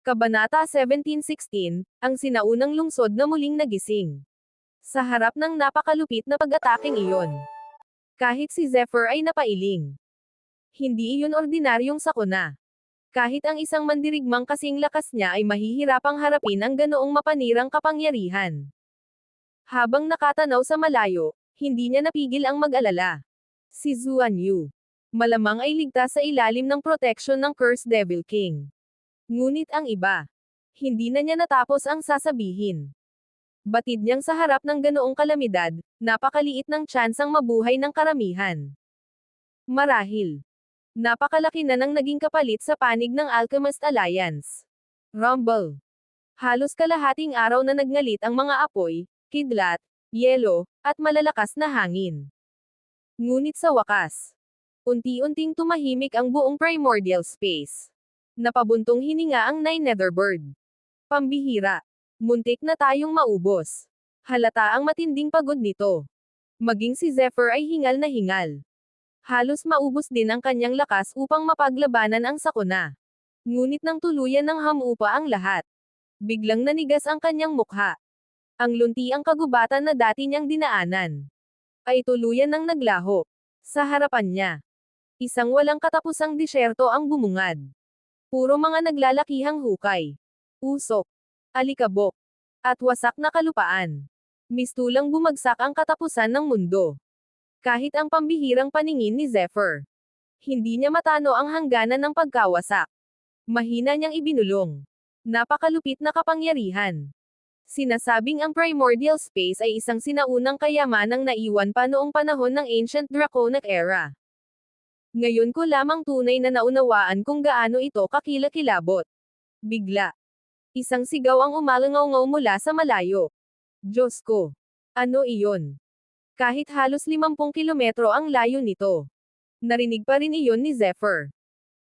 Kabanata 17:16, ang sinaunang lungsod na muling nagising. Sa harap ng napakalupit na pag-ataking iyon. Kahit si Zephyr ay napailing. Hindi iyon ordinaryong sakuna. Kahit ang isang mandirigmang kasing lakas niya ay mahihirapang harapin ang ganoong mapanirang kapangyarihan. Habang nakatanaw sa malayo, hindi niya napigil ang mag-alala. Si Zuan Yu. Malamang ay ligtas sa ilalim ng proteksyon ng Cursed Devil King. Ngunit ang iba. Hindi na niya natapos ang sasabihin. Batid niyang sa harap ng ganoong kalamidad, napakaliit ng tsansang mabuhay ng karamihan. Marahil. Napakalaki na ng naging kapalit sa panig ng Alchemist Alliance. Rumble. Halos kalahating araw na nagngalit ang mga apoy, kidlat, yelo, at malalakas na hangin. Ngunit sa wakas, unti-unting tumahimik ang buong primordial space. Napabuntong hininga ang Nine Netherbird. Pambihira. Muntik na tayong maubos. Halata ang matinding pagod nito. Maging si Zephyr ay hingal na hingal. Halos maubos din ang kanyang lakas upang mapaglabanan ang sakuna. Ngunit nang tuluyan ng hamupa ang lahat. Biglang nanigas ang kanyang mukha. Ang lunti ang kagubatan na dati niyang dinaanan. Ay tuluyan ng naglaho. Sa harapan niya. Isang walang katapusang disyerto ang bumungad. Puro mga naglalakihang hukay. Usok. Alikabok. At wasak na kalupaan. Mistulang bumagsak ang katapusan ng mundo. Kahit ang pambihirang paningin ni Zephyr. Hindi niya matano ang hangganan ng pagkawasak. Mahina niyang ibinulong. Napakalupit na kapangyarihan. Sinasabing ang primordial space ay isang sinaunang kayamanang naiwan pa noong panahon ng Ancient Draconic Era. Ngayon ko lamang tunay na naunawaan kung gaano ito kakilakilabot. Bigla. Isang sigaw ang umalangaw mula sa malayo. Diyos ko! Ano iyon? Kahit halos 50 kilometro ang layo nito. Narinig pa rin iyon ni Zephyr.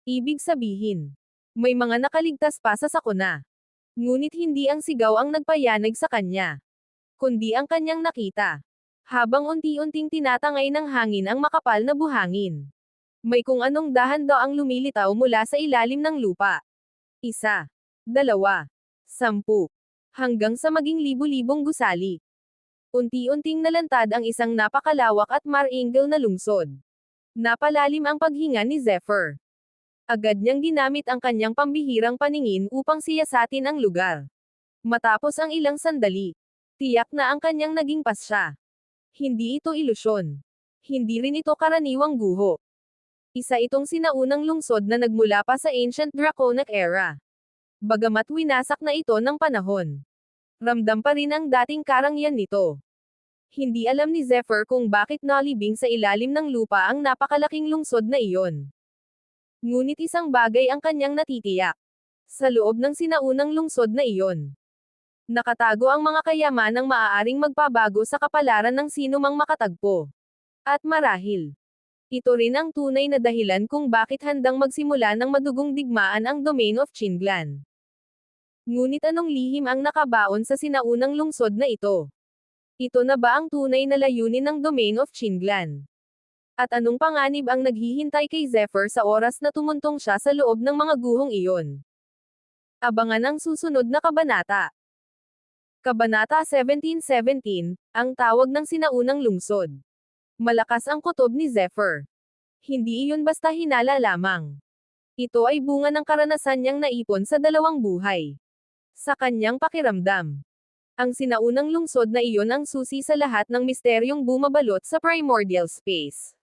Ibig sabihin, may mga nakaligtas pa sa sakuna. Ngunit hindi ang sigaw ang nagpayanig sa kanya. Kundi ang kanyang nakita. Habang unti-unting tinatangay ng hangin ang makapal na buhangin. May kung anong dahan-daang ang lumilitaw mula sa ilalim ng lupa. 1, 2, 10, hanggang sa maging libu-libong gusali. Unti-unting nalantad ang isang napakalawak at mar-angle na lungsod. Napalalim ang paghinga ni Zephyr. Agad niyang ginamit ang kanyang pambihirang paningin upang siyasatin ang lugar. Matapos ang ilang sandali, tiyak na ang kanyang naging pasya. Hindi ito ilusyon. Hindi rin ito karaniwang guho. Isa itong sinaunang lungsod na nagmula pa sa Ancient Draconic Era. Bagamat winasak na ito ng panahon. Ramdam pa rin ang dating karangyaan nito. Hindi alam ni Zephyr kung bakit nalibing sa ilalim ng lupa ang napakalaking lungsod na iyon. Ngunit isang bagay ang kanyang natitiyak. Sa loob ng sinaunang lungsod na iyon. Nakatago ang mga kayamanang maaaring magpabago sa kapalaran ng sinumang makatagpo. At marahil, ito rin ang tunay na dahilan kung bakit handang magsimula ng madugong digmaan ang Domain of Chinnglan. Ngunit anong lihim ang nakabaon sa sinaunang lungsod na ito? Ito na ba ang tunay na layunin ng Domain of Chinnglan? At anong panganib ang naghihintay kay Zephyr sa oras na tumuntong siya sa loob ng mga guhong iyon? Abangan ang susunod na kabanata. Kabanata 17:17, ang tawag ng sinaunang lungsod. Malakas ang kutob ni Zephyr. Hindi iyon basta hinala lamang. Ito ay bunga ng karanasan niyang naipon sa dalawang buhay. Sa kanyang pakiramdam, ang sinaunang lungsod na iyon ang susi sa lahat ng misteryong bumabalot sa primordial space.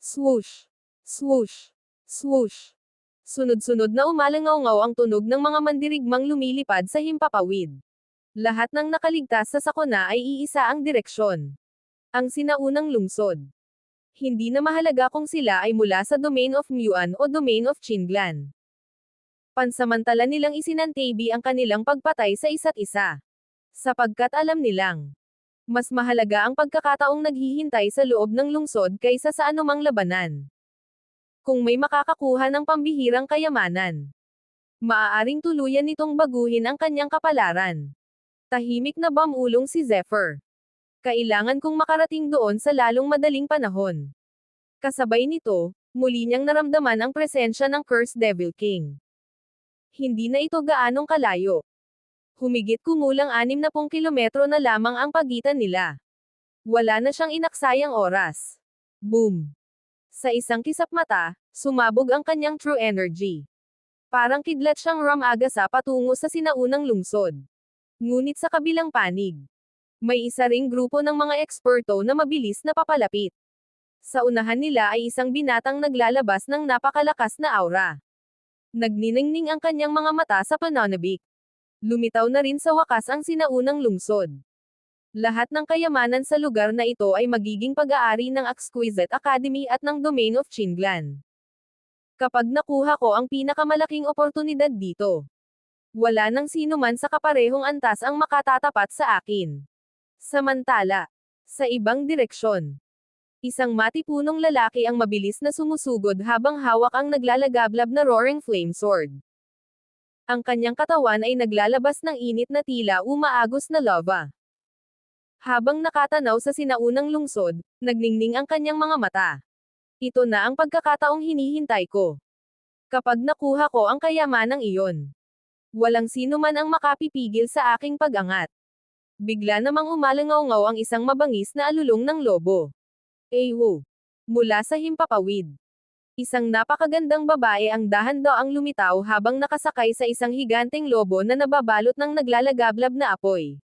Swoosh! Swoosh! Swoosh! Sunod-sunod na umalangaw ang tunog ng mga mandirigmang lumilipad sa himpapawid. Lahat ng nakaligtas sa sakuna ay iisa ang direksyon. Ang sinaunang lungsod. Hindi na mahalaga kung sila ay mula sa Domain of Muan o Domain of Chinnglan. Pansamantala nilang isinantabi ang kanilang pagpatay sa isa't isa. Sapagkat alam nilang, mas mahalaga ang pagkakataong naghihintay sa loob ng lungsod kaysa sa anumang labanan. Kung may makakakuha ng pambihirang kayamanan, maaaring tuluyan nitong baguhin ang kanyang kapalaran. Tahimik na bumulong si Zephyr. Kailangan kong makarating doon sa lalong madaling panahon. Kasabay nito, muli niyang naramdaman ang presensya ng Cursed Devil King. Hindi na ito gaanong kalayo. Humigit kumulang 60 kilometro na lamang ang pagitan nila. Wala na siyang inaksayang oras. Boom! Sa isang kisap mata, sumabog ang kanyang true energy. Parang kidlat siyang rumagasa patungo sa sinaunang lungsod. Ngunit sa kabilang panig, may isa ring grupo ng mga eksperto na mabilis na papalapit. Sa unahan nila ay isang binatang naglalabas ng napakalakas na aura. Nagniningning ang kanyang mga mata sa pananabik. Lumitaw na rin sa wakas ang sinaunang lungsod. Lahat ng kayamanan sa lugar na ito ay magiging pag-aari ng Exquisite Academy at ng Domain of Qinglan. Kapag nakuha ko ang pinakamalaking oportunidad dito, wala nang sino man sa kaparehong antas ang makatatapat sa akin. Samantala, sa ibang direksyon, isang matipunong lalaki ang mabilis na sumusugod habang hawak ang naglalagablab na roaring flame sword. Ang kanyang katawan ay naglalabas ng init na tila umaagos na lava. Habang nakatanaw sa sinaunang lungsod, nagningning ang kanyang mga mata. Ito na ang pagkakataong hinihintay ko. Kapag nakuha ko ang kayamanang iyon, walang sino man ang makapipigil sa aking pag-angat. Bigla namang umalangaw-ngaw ang isang mabangis na alulong ng lobo. Ewo! Mula sa himpapawid. Isang napakagandang babae ang dahan-daang lumitaw habang nakasakay sa isang higanteng lobo na nababalot ng naglalagablab na apoy.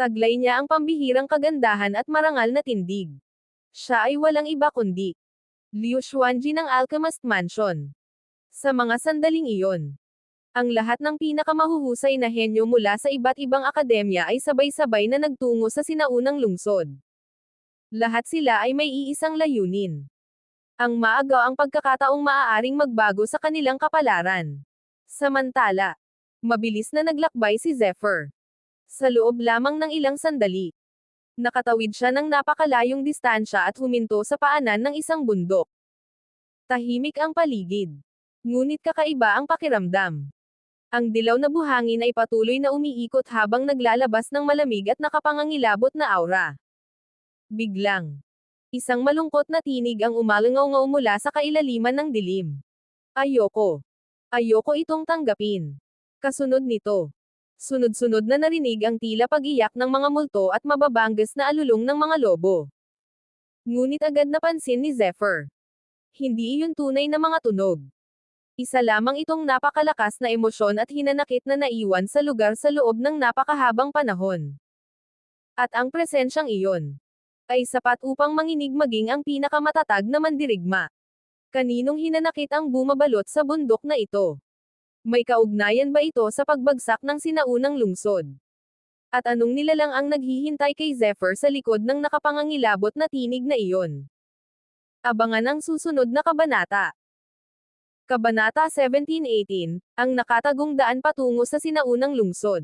Taglay niya ang pambihirang kagandahan at marangal na tindig. Siya ay walang iba kundi Liu Xuanji ng Alchemist Mansion. Sa mga sandaling iyon, ang lahat ng pinakamahuhusay na henyo mula sa iba't ibang akademya ay sabay-sabay na nagtungo sa sinaunang lungsod. Lahat sila ay may iisang layunin. Ang maagaw ang pagkakataong maaaring magbago sa kanilang kapalaran. Samantala, mabilis na naglakbay si Zephyr. Sa loob lamang ng ilang sandali, nakatawid siya ng napakalayong distansya at huminto sa paanan ng isang bundok. Tahimik ang paligid. Ngunit kakaiba ang pakiramdam. Ang dilaw na buhangin ay patuloy na umiikot habang naglalabas ng malamig at nakapangangilabot na aura. Biglang, isang malungkot na tinig ang umalangaw-ngaw mula sa kailaliman ng dilim. Ayoko. Ayoko itong tanggapin. Kasunod nito, sunod-sunod na narinig ang tila pag-iyak ng mga multo at mababanggas na alulong ng mga lobo. Ngunit agad napansin ni Zephyr. Hindi iyon tunay na mga tunog. Isa lamang itong napakalakas na emosyon at hinanakit na naiwan sa lugar sa loob ng napakahabang panahon. At ang presensyang iyon ay sapat upang manginig maging ang pinakamatatag na mandirigma. Kaninong hinanakit ang bumabalot sa bundok na ito? May kaugnayan ba ito sa pagbagsak ng sinaunang lungsod? At anong nilalang ang naghihintay kay Zephyr sa likod ng nakapangangilabot na tinig na iyon? Abangan ang susunod na kabanata. Kabanata 17-18, ang nakatagong daan patungo sa sinaunang lungsod.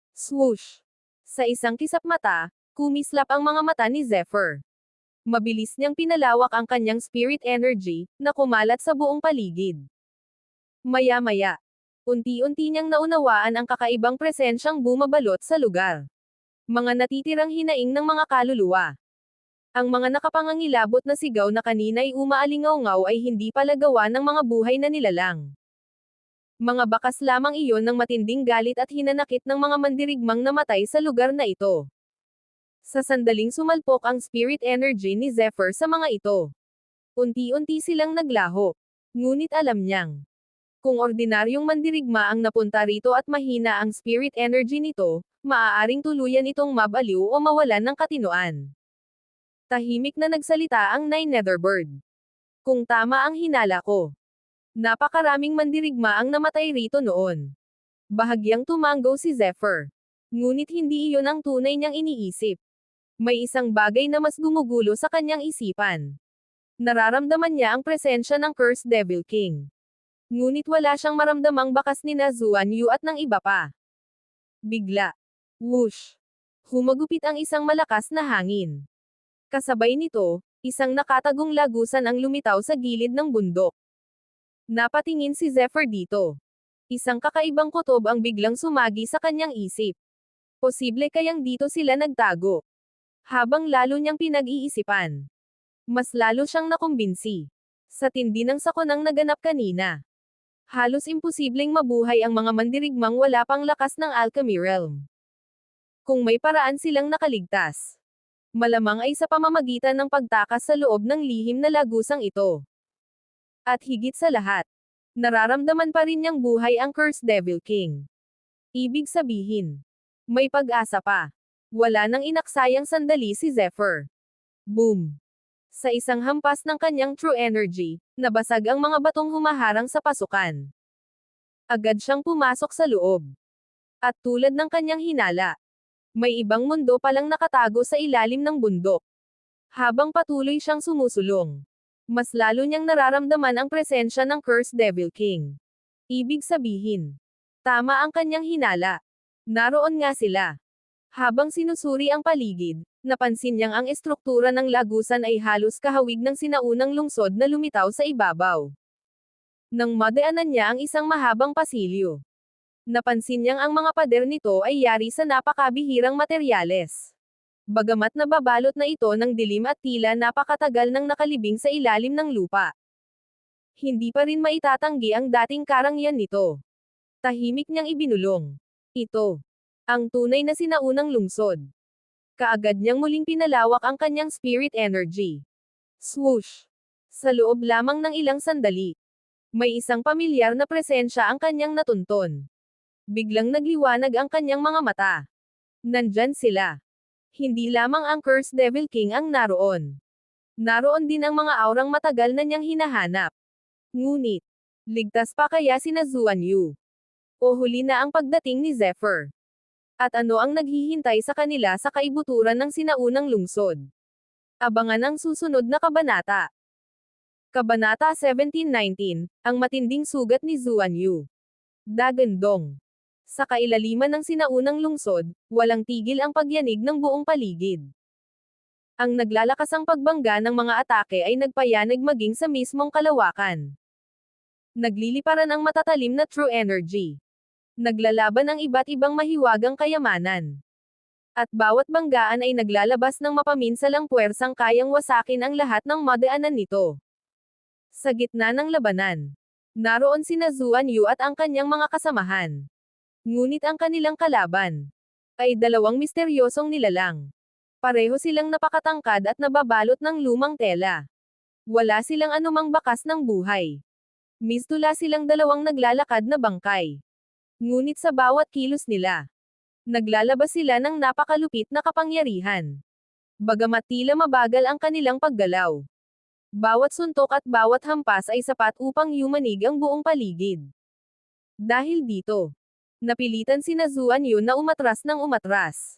Swoosh! Sa isang kisap mata, kumislap ang mga mata ni Zephyr. Mabilis niyang pinalawak ang kanyang spirit energy, na kumalat sa buong paligid. Maya-maya, unti-unti niyang naunawaan ang kakaibang presensyang bumabalot sa lugar. Mga natitirang hinaing ng mga kaluluwa. Ang mga nakapangangilabot na sigaw na kanina'y umaalingaw-ngaw ay hindi pala gawa ng mga buhay na nilalang. Mga bakas lamang iyon ng matinding galit at hinanakit ng mga mandirigmang namatay sa lugar na ito. Sa sandaling sumalpok ang spirit energy ni Zephyr sa mga ito. Unti-unti silang naglaho. Ngunit alam niyang, kung ordinaryong mandirigma ang napunta rito at mahina ang spirit energy nito, maaaring tuluyan itong mabaliw o mawalan ng katinoan. Tahimik na nagsalita ang Nine Netherbird. Kung tama ang hinala ko, napakaraming mandirigma ang namatay rito noon. Bahagyang tumanggo si Zephyr. Ngunit hindi iyon ang tunay niyang iniisip. May isang bagay na mas gumugulo sa kanyang isipan. Nararamdaman niya ang presensya ng Cursed Devil King. Ngunit wala siyang maramdamang bakas ni Zuan Yu at ng iba pa. Bigla. Whoosh! Humagupit ang isang malakas na hangin. Kasabay nito, isang nakatagong lagusan ang lumitaw sa gilid ng bundok. Napatingin si Zephyr dito. Isang kakaibang kutob ang biglang sumagi sa kanyang isip. Posible kayang dito sila nagtago. Habang lalo niyang pinag-iisipan, mas lalo siyang nakumbinsi. Sa tindi ng sakunang naganap kanina. Halos imposibleng mabuhay ang mga mandirigmang wala pang lakas ng alchemy realm. Kung may paraan silang nakaligtas, malamang ay sa pamamagitan ng pagtakas sa loob ng lihim na lagusang ito. At higit sa lahat, nararamdaman pa rin niyang buhay ang Cursed Devil King. Ibig sabihin, may pag-asa pa. Wala nang inaksayang sandali si Zephyr. Boom! Sa isang hampas ng kanyang true energy, nabasag ang mga batong humaharang sa pasukan. Agad siyang pumasok sa loob. At tulad ng kanyang hinala, may ibang mundo palang nakatago sa ilalim ng bundok. Habang patuloy siyang sumusulong, mas lalo niyang nararamdaman ang presensya ng Cursed Devil King. Ibig sabihin, tama ang kanyang hinala. Naroon nga sila. Habang sinusuri ang paligid, napansin niyang ang estruktura ng lagusan ay halos kahawig ng sinaunang lungsod na lumitaw sa ibabaw. Nang madaanan niya ang isang mahabang pasilyo, napansin niyang ang mga pader nito ay yari sa napakabihirang materyales. Bagamat nababalot na ito ng dilim at tila napakatagal nang nakalibing sa ilalim ng lupa, hindi pa rin maitatanggi ang dating karangyaan nito. Tahimik niyang ibinulong. Ito ang tunay na sinaunang lungsod. Kaagad niyang muling pinalawak ang kanyang spirit energy. Swoosh! Sa loob lamang ng ilang sandali, may isang pamilyar na presensya ang kanyang natunton. Biglang nagliwanag ang kanyang mga mata. Nandyan sila. Hindi lamang ang Cursed Devil King ang naroon. Naroon din ang mga aurang matagal na niyang hinahanap. Ngunit, ligtas pa kaya sina Zuan Yu? O huli na ang pagdating ni Zephyr? At ano ang naghihintay sa kanila sa kaibuturan ng sinaunang lungsod? Abangan ang susunod na kabanata. Kabanata 1719, ang matinding sugat ni Zuan Yu. Dagandong. Sa kailaliman ng sinaunang lungsod, walang tigil ang pagyanig ng buong paligid. Ang naglalakasang pagbangga ng mga atake ay nagpayanig maging sa mismong kalawakan. Nagliliparan ang matatalim na true energy. Naglalaban ang iba't ibang mahiwagang kayamanan. At bawat banggaan ay naglalabas ng mapaminsalang puwersang kayang wasakin ang lahat ng madaanan nito. Sa gitna ng labanan, naroon sina Zuan Yu at ang kanyang mga kasamahan. Ngunit ang kanilang kalaban ay dalawang misteryosong nilalang. Pareho silang napakatangkad at nababalot ng lumang tela. Wala silang anumang bakas ng buhay. Mistula silang dalawang naglalakad na bangkay. Ngunit sa bawat kilos nila, naglalabas sila ng napakalupit na kapangyarihan. Bagamat tila mabagal ang kanilang paggalaw, bawat suntok at bawat hampas ay sapat upang yumanig ang buong paligid. Dahil dito, napilitan sina Zuan Yu na umatras ng umatras.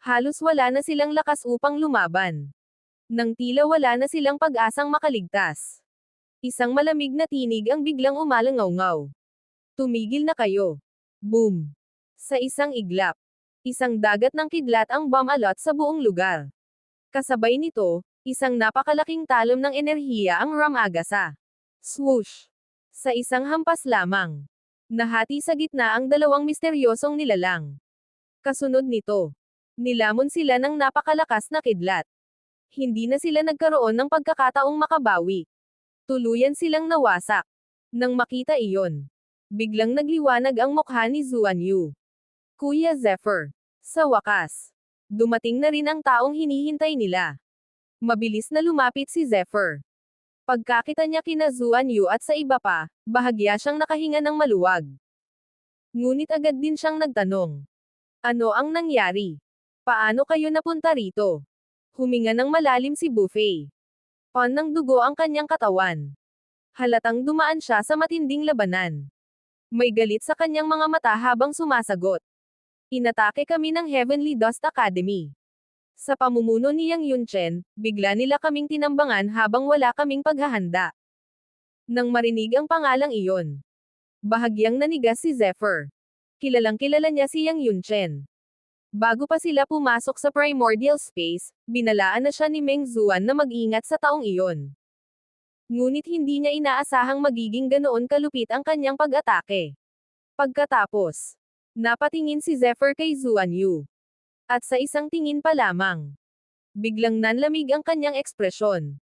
Halos wala na silang lakas upang lumaban. Nang tila wala na silang pag-asang makaligtas, isang malamig na tinig ang biglang umalangaw-ngaw. Tumigil na kayo. Boom! Sa isang iglap, isang dagat ng kidlat ang bumalot sa buong lugar. Kasabay nito, isang napakalaking talon ng enerhiya ang ramagasa. Swoosh! Sa isang hampas lamang, nahati sa gitna ang dalawang misteryosong nilalang. Kasunod nito, nilamon sila ng napakalakas na kidlat. Hindi na sila nagkaroon ng pagkakataong makabawi. Tuluyan silang nawasak. Nang makita iyon, biglang nagliwanag ang mukha ni Zuan Yu. Kuya Zephyr. Sa wakas, dumating na rin ang taong hinihintay nila. Mabilis na lumapit si Zephyr. Pagkakita niya kina Zuan Yu at sa iba pa, bahagya siyang nakahinga ng maluwag. Ngunit agad din siyang nagtanong. Ano ang nangyari? Paano kayo napunta rito? Huminga ng malalim si Buffet. Pon ng dugo ang kanyang katawan. Halatang dumaan siya sa matinding labanan. May galit sa kanyang mga mata habang sumasagot. Inatake kami ng Heavenly Dust Academy. Sa pamumuno ni Yang Yunchen, bigla nila kaming tinambangan habang wala kaming paghahanda. Nang marinig ang pangalang iyon, bahagyang nanigas si Zephyr. Kilalang kilala niya si Yang Yunchen. Bago pa sila pumasok sa primordial space, binalaan na siya ni Meng Zuan na mag-ingat sa taong iyon. Ngunit hindi niya inaasahang magiging ganoon kalupit ang kanyang pag-atake. Pagkatapos, napatingin si Zephyr kay Zuan Yu. At sa isang tingin pa lamang, biglang nanlamig ang kanyang ekspresyon.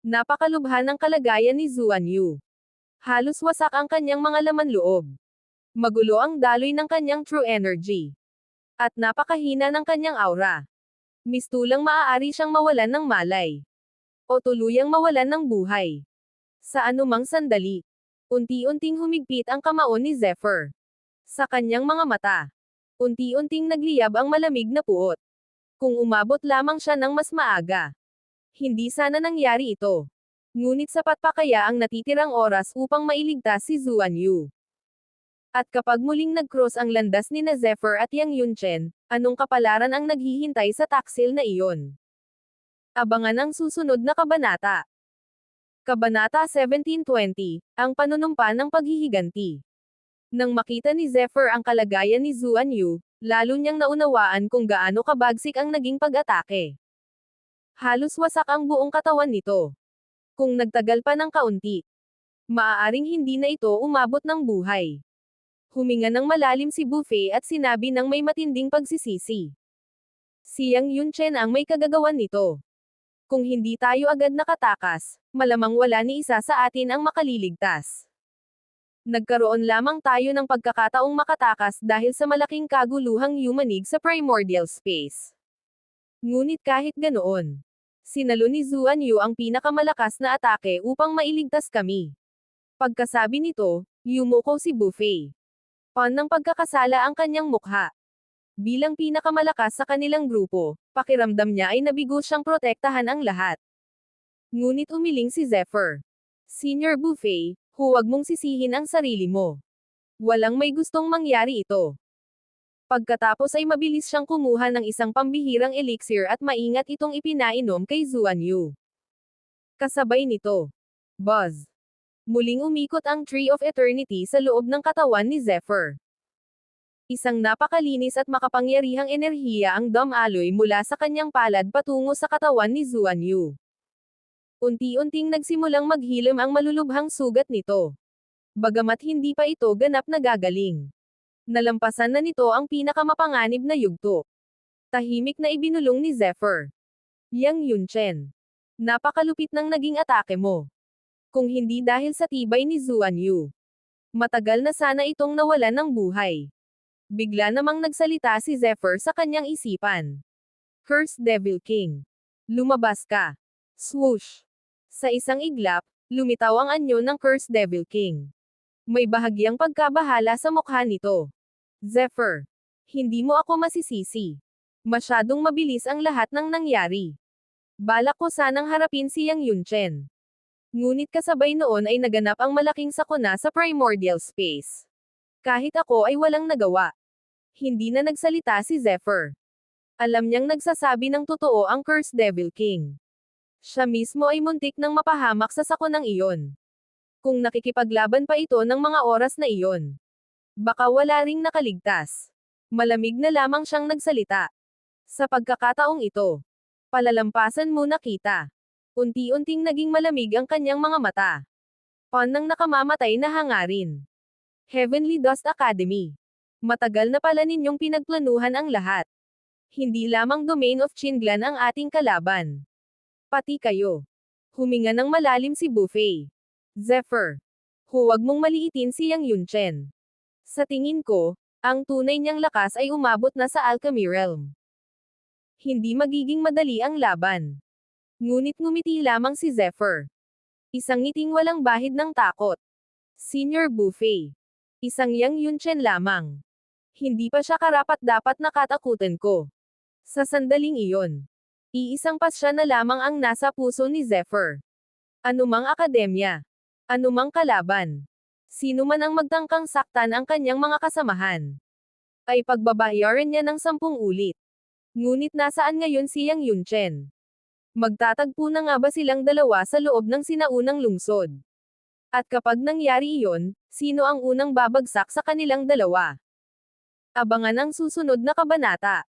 Napakalubha ng kalagayan ni Zuan Yu. Halos wasak ang kanyang mga laman loob. Magulo ang daloy ng kanyang true energy. At napakahina ng kanyang aura. Mistulang maaari siyang mawalan ng malay. O tuluyang mawalan ng buhay. Sa anumang sandali. Unti-unting humigpit ang kamao ni Zephyr. Sa kanyang mga mata. Unti-unting nagliyab ang malamig na puot. Kung umabot lamang siya ng mas maaga. Hindi sana nangyari ito. Ngunit sapat pa kaya ang natitirang oras upang mailigtas si Zuan Yu. At kapag muling nag-cross ang landas ni na Zephyr at Yang Yunchen, anong kapalaran ang naghihintay sa taksil na iyon? Abangan ang susunod na kabanata. Kabanata 1720, ang panunumpa ng paghihiganti. Nang makita ni Zephyr ang kalagayan ni Zuan Yu, lalo niyang naunawaan kung gaano kabagsik ang naging pag-atake. Halos wasak ang buong katawan nito. Kung nagtagal pa ng kaunti, maaaring hindi na ito umabot ng buhay. Huminga ng malalim si Buffet at sinabi ng may matinding pagsisisi. Si Yang Yunchen ang may kagagawan nito. Kung hindi tayo agad nakatakas, malamang wala ni isa sa atin ang makaliligtas. Nagkaroon lamang tayo ng pagkakataong makatakas dahil sa malaking kaguluhang yumanig sa primordial space. Ngunit kahit ganoon, sinalo ni Zuan Yu ang pinakamalakas na atake upang mailigtas kami. Pagkasabi nito, yumuko si Buffet. Ng pagkakasala ang kanyang mukha. Bilang pinakamalakas sa kanilang grupo, pakiramdam niya ay nabigo siyang protektahan ang lahat. Ngunit umiling si Zephyr. Senior Buffet, huwag mong sisihin ang sarili mo. Walang may gustong mangyari ito. Pagkatapos ay mabilis siyang kumuha ng isang pambihirang elixir at maingat itong ipinainom kay Zuan Yu. Kasabay nito, buzz. Muling umikot ang Tree of Eternity sa loob ng katawan ni Zephyr. Isang napakalinis at makapangyarihang enerhiya ang dumaloy mula sa kanyang palad patungo sa katawan ni Zuan Yu. Unti-unting nagsimulang maghilom ang malulubhang sugat nito. Bagamat hindi pa ito ganap na gagaling. Nalampasan na nito ang pinakamapanganib na yugto. Tahimik na ibinulong ni Zephyr. Yang Yunchen. Napakalupit ng naging atake mo. Kung hindi dahil sa tibay ni Zuan Yu, matagal na sana itong nawalan ng buhay. Bigla namang nagsalita si Zephyr sa kanyang isipan. Cursed Devil King. Lumabas ka. Swoosh. Sa isang iglap, lumitaw ang anyo ng Cursed Devil King. May bahagyang pagkabahala sa mukha nito. Zephyr. Hindi mo ako masisisi. Masyadong mabilis ang lahat ng nangyari. Balak ko sanang harapin si Yang Yunchen. Ngunit kasabay noon ay naganap ang malaking sakuna sa primordial space. Kahit ako ay walang nagawa. Hindi na nagsalita si Zephyr. Alam niyang nagsasabi ng totoo ang Cursed Devil King. Siya mismo ay muntik nang mapahamak sa sakunang iyon. Kung nakikipaglaban pa ito ng mga oras na iyon, baka wala ring nakaligtas. Malamig na lamang siyang nagsalita. Sa pagkakataong ito, palalampasan muna kita. Unti-unting naging malamig ang kanyang mga mata. Nang nakamamatay na hangarin. Heavenly Dust Academy. Matagal na pala ninyong pinagplanuhan ang lahat. Hindi lamang Domain of Chinlan ang ating kalaban. Pati kayo. Huminga ng malalim si Buffet. Zephyr. Huwag mong maliitin si Yang Yunchen. Sa tingin ko, ang tunay niyang lakas ay umabot na sa Alchemy Realm. Hindi magiging madali ang laban. Ngunit ngumiti lamang si Zephyr. Isang ngiting walang bahid ng takot. Senior Buffet. Isang Yang Yunchen lamang. Hindi pa siya karapat-dapat na katakutan ko. Sa sandaling iyon, iisang pasya na lamang ang nasa puso ni Zephyr. Anumang akademya, anumang kalaban, sino man ang magtangkang saktan ang kanyang mga kasamahan, ay pagbabayaran niya ng 10 ulit. Ngunit nasaan ngayon si Yang Yunchen? Magtatagpo na nga ba silang dalawa sa loob ng sinaunang lungsod? At kapag nangyari iyon, sino ang unang babagsak sa kanilang dalawa? Abangan ang susunod na kabanata.